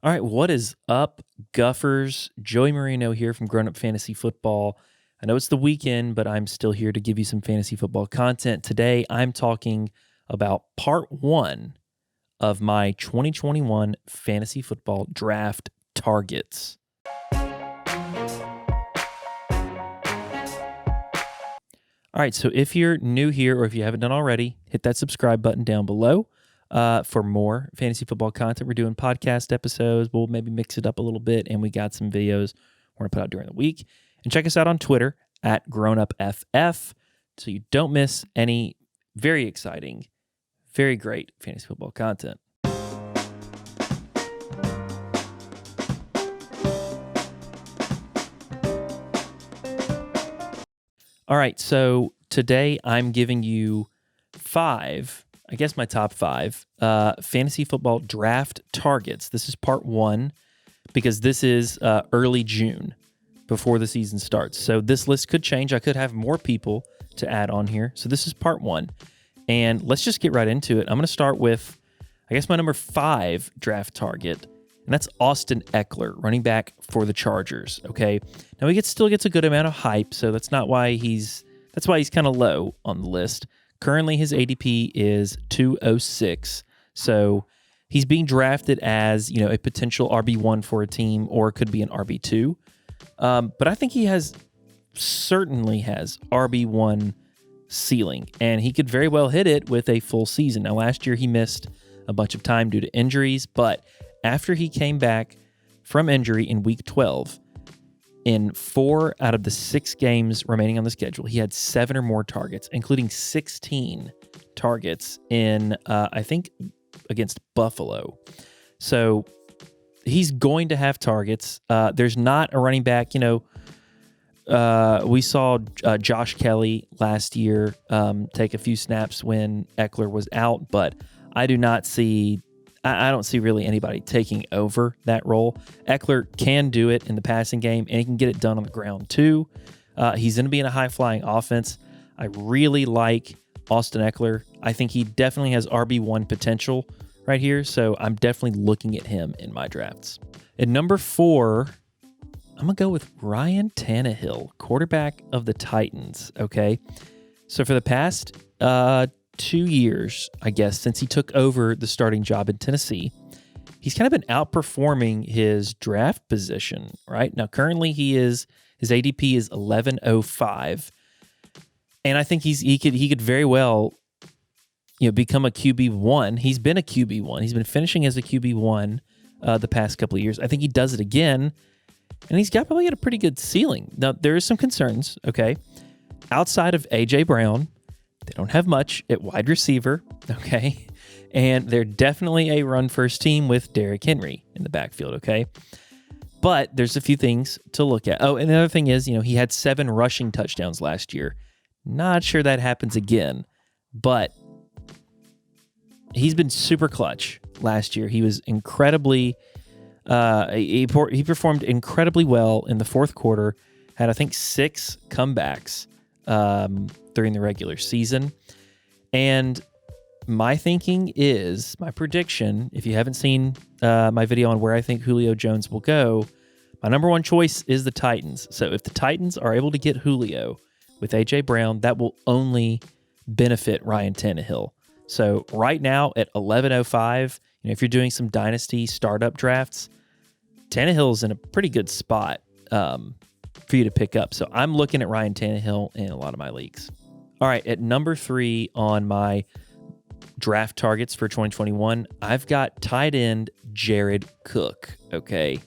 All right, what is up, Guffers? Joey Marino here from Grown Up Fantasy Football. I know it's the weekend, but I'm still here to give you some fantasy football content. Today, I'm talking about part one of my 2021 fantasy football draft targets. All right, so if you're new here or if you haven't done already, hit that subscribe button down below. For more fantasy football content. We're doing podcast episodes. We'll maybe mix it up a little bit, and we got some videos we're going to put out during the week. And check us out on Twitter at GrownUpFF so you don't miss any very exciting, very great fantasy football content. All right, so today I'm giving you my top five fantasy football draft targets. This is part one because this is early June before the season starts. So this list could change. I could have more people to add on here. So this is part one. And let's just get right into it. I'm going to start with, my number 5 draft target, and that's Austin Ekeler, running back for the Chargers. Okay. Now he still gets a good amount of hype, so that's why he's kind of low on the list. Currently, his ADP is 206, so he's being drafted as a potential RB1 for a team, or it could be an RB2. But I think he certainly has RB1 ceiling, and he could very well hit it with a full season. Now, last year he missed a bunch of time due to injuries, but after he came back from injury in Week 12, in 4 out of the 6 games remaining on the schedule, he had 7 or more targets, including 16 targets in, against Buffalo. So he's going to have targets. There's not a running back. We saw Josh Kelly last year take a few snaps when Ekeler was out, but I don't see really anybody taking over that role. Ekeler can do it in the passing game, and he can get it done on the ground too. He's going to be in a high-flying offense. I really like Austin Ekeler. I think he definitely has RB1 potential right here, so I'm definitely looking at him in my drafts. At number 4, I'm going to go with Ryan Tannehill, quarterback of the Titans, okay? So for the past 2 years, since he took over the starting job in Tennessee, he's kind of been outperforming his draft position, right? Now, currently his ADP is 1105, and I think he could very well, become a QB1. He's been a QB1. He's been finishing as a QB1 the past couple of years. I think he does it again, and he's probably got a pretty good ceiling. Now, there is some concerns, okay? Outside of A.J. Brown, they don't have much at wide receiver, okay? And they're definitely a run-first team with Derrick Henry in the backfield, okay? But there's a few things to look at. Oh, and the other thing is, he had 7 rushing touchdowns last year. Not sure that happens again, but he's been super clutch last year. He was incredibly, he performed incredibly well in the fourth quarter, had, 6 comebacks during the regular season. And my prediction, if you haven't seen my video on where I think Julio Jones will go, my number 1 choice is the Titans. So if the Titans are able to get Julio with A.J. Brown, that will only benefit Ryan Tannehill. So right now at 1105, if you're doing some dynasty startup drafts, Tannehill's in a pretty good spot for you to pick up. So I'm looking at Ryan Tannehill in a lot of my leagues. All right, at number 3 on my draft targets for 2021, I've got tight end Jared Cook, okay?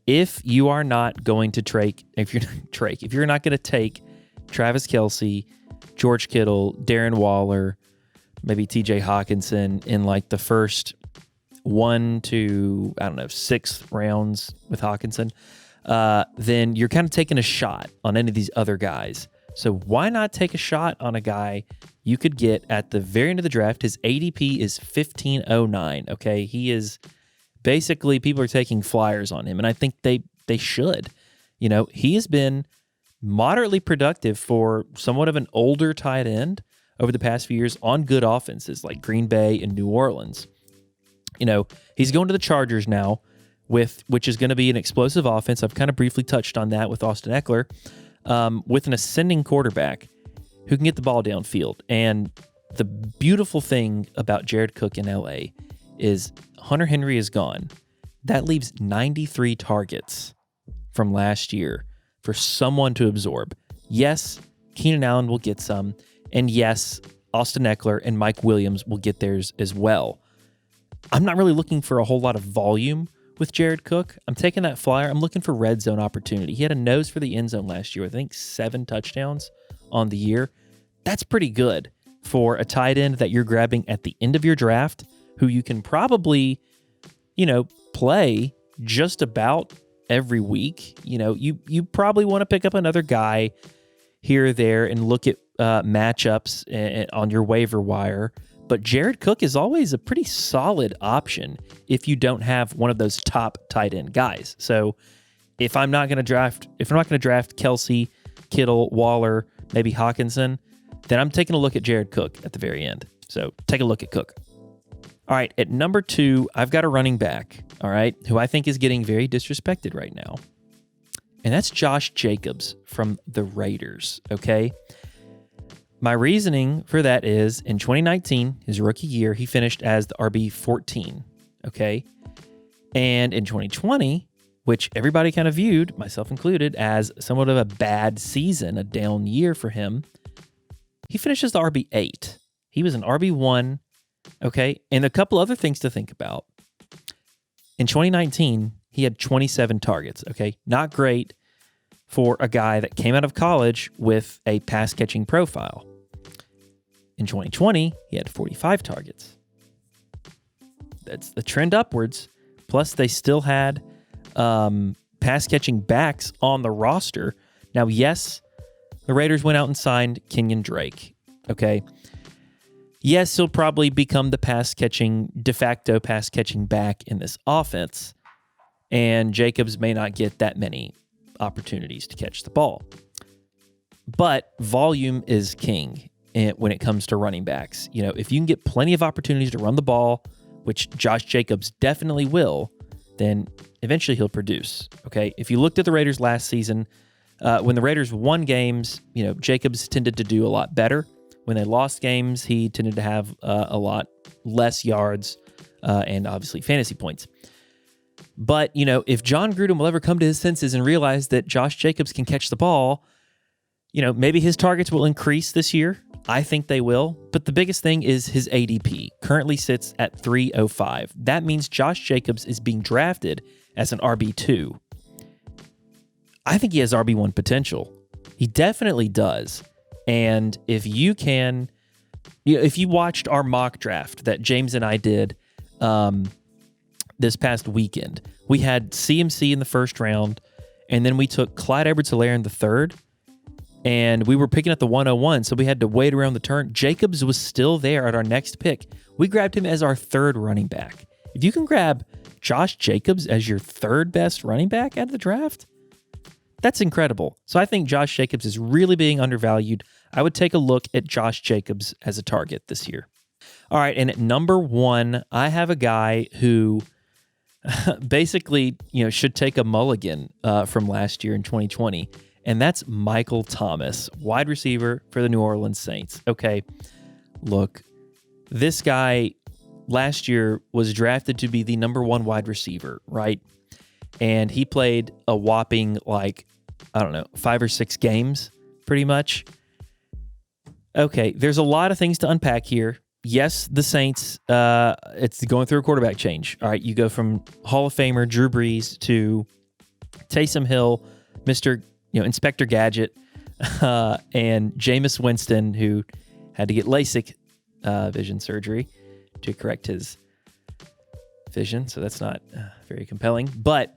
If you are not going to if you're not going to take Travis Kelce, George Kittle, Darren Waller, maybe TJ Hawkinson in the first 1 to 6th rounds with Hawkinson, then you're kind of taking a shot on any of these other guys. So why not take a shot on a guy you could get at the very end of the draft? His ADP is 1509, okay? He is basically, people are taking flyers on him, and I think they should. He has been moderately productive for somewhat of an older tight end over the past few years on good offenses like Green Bay and New Orleans. He's going to the Chargers now, which is going to be an explosive offense. I've kind of briefly touched on that with Austin Ekeler, with an ascending quarterback who can get the ball downfield. And the beautiful thing about Jared Cook in LA is Hunter Henry is gone. That leaves 93 targets from last year for someone to absorb. Yes, Keenan Allen will get some. And yes, Austin Ekeler and Mike Williams will get theirs as well. I'm not really looking for a whole lot of volume with Jared Cook. I'm taking that flyer. I'm looking for red zone opportunity. He had a nose for the end zone last year. I think 7 touchdowns on the year. That's pretty good for a tight end that you're grabbing at the end of your draft, who you can probably, play just about every week. You probably want to pick up another guy here or there and look at matchups on your waiver wire. But Jared Cook is always a pretty solid option if you don't have one of those top tight end guys. So if I'm not going to draft Kelsey, Kittle, Waller, maybe Hawkinson, then I'm taking a look at Jared Cook at the very end. So take a look at Cook. All right, at number 2, I've got a running back, all right, who I think is getting very disrespected right now. And that's Josh Jacobs from the Raiders, okay? My reasoning for that is in 2019, his rookie year, he finished as the RB14, okay? And in 2020, which everybody kind of viewed, myself included, as somewhat of a bad season, a down year for him, he finished as the RB8. He was an RB1, okay? And a couple other things to think about. In 2019, he had 27 targets, okay? Not great for a guy that came out of college with a pass-catching profile. In 2020, he had 45 targets. That's the trend upwards. Plus, they still had pass-catching backs on the roster. Now, yes, the Raiders went out and signed Kenyon Drake, okay? Yes, he'll probably become the de facto pass-catching back in this offense, and Jacobs may not get that many opportunities to catch the ball. But volume is king when it comes to running backs. If you can get plenty of opportunities to run the ball, which Josh Jacobs definitely will, then eventually he'll produce, okay? If you looked at the Raiders last season, when the Raiders won games, Jacobs tended to do a lot better. When they lost games, he tended to have a lot less yards and obviously fantasy points. But, if John Gruden will ever come to his senses and realize that Josh Jacobs can catch the ball, maybe his targets will increase this year. I think they will. But the biggest thing is his ADP currently sits at 305. That means Josh Jacobs is being drafted as an RB2. I think he has RB1 potential. He definitely does. And if you can, if you watched our mock draft that James and I did this past weekend, we had CMC in the first round, and then we took Clyde Edwards-Helaire in the third, and we were picking at the 101, so we had to wait around the turn. Jacobs was still there at our next pick. We grabbed him as our third running back. If you can grab Josh Jacobs as your third best running back out of the draft, that's incredible. So I think Josh Jacobs is really being undervalued. I would take a look at Josh Jacobs as a target this year. All right, and at number 1, I have a guy who basically, should take a mulligan from last year in 2020, and that's Michael Thomas, wide receiver for the New Orleans Saints. Okay, look, this guy last year was drafted to be the number 1 wide receiver, right? And he played a whopping, 5 or 6 games, pretty much. Okay, there's a lot of things to unpack here. Yes, the Saints, it's going through a quarterback change. All right, you go from Hall of Famer Drew Brees to Taysom Hill, Mr. Inspector Gadget, and Jameis Winston, who had to get LASIK vision surgery to correct his vision. So that's not very compelling. But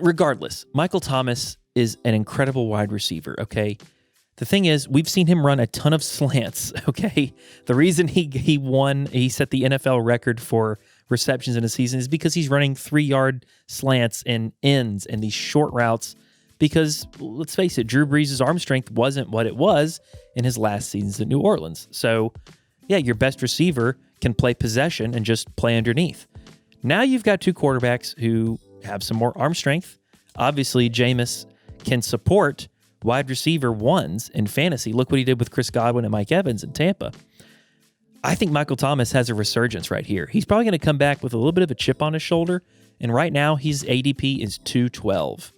regardless, Michael Thomas is an incredible wide receiver, okay? The thing is, we've seen him run a ton of slants, okay? The reason he set the NFL record for receptions in a season is because he's running 3-yard slants and ends and these short routes because, let's face it, Drew Brees' arm strength wasn't what it was in his last seasons in New Orleans. So, yeah, your best receiver can play possession and just play underneath. Now you've got 2 quarterbacks who have some more arm strength. Obviously, Jameis can support wide receiver ones in fantasy. Look what he did with Chris Godwin and Mike Evans in Tampa. I think Michael Thomas has a resurgence right here. He's probably going to come back with a little bit of a chip on his shoulder, and right now his ADP is 212.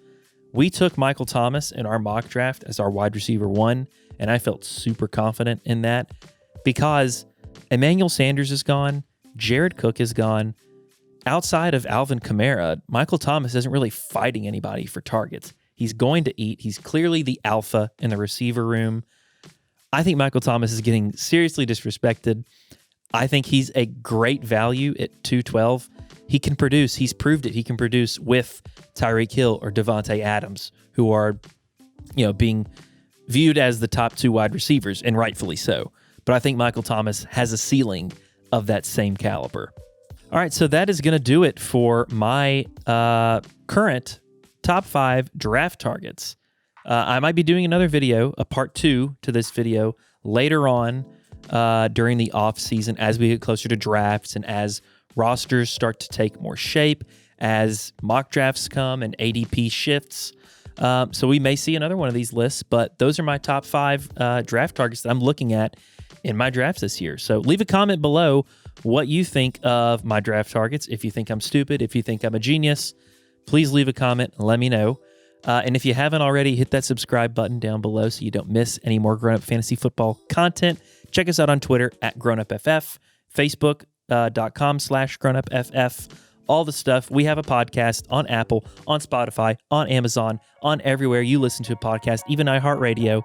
We took Michael Thomas in our mock draft as our wide receiver one, and I felt super confident in that because Emmanuel Sanders is gone, Jared Cook is gone. Outside of Alvin Kamara, Michael Thomas isn't really fighting anybody for targets. He's going to eat. He's clearly the alpha in the receiver room. I think Michael Thomas is getting seriously disrespected. I think he's a great value at 212. He can produce. He's proved it. He can produce with Tyreek Hill or Devontae Adams, who are, being viewed as the top two wide receivers, and rightfully so. But I think Michael Thomas has a ceiling of that same caliber. All right, so that is going to do it for my current top 5 draft targets. I might be doing another video, a part 2 to this video, later on during the off season as we get closer to drafts and as rosters start to take more shape, as mock drafts come and ADP shifts. So we may see another one of these lists, but those are my top 5 draft targets that I'm looking at in my drafts this year. So leave a comment below what you think of my draft targets. If you think I'm stupid, if you think I'm a genius, please leave a comment and let me know. And if you haven't already, hit that subscribe button down below so you don't miss any more Grown Up Fantasy Football content. Check us out on Twitter at GrownUpFF, Facebook.com/GrownUpFF, all the stuff. We have a podcast on Apple, on Spotify, on Amazon, on everywhere you listen to a podcast, even iHeartRadio.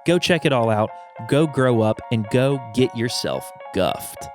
Go check it all out. Go grow up and go get yourself guffed.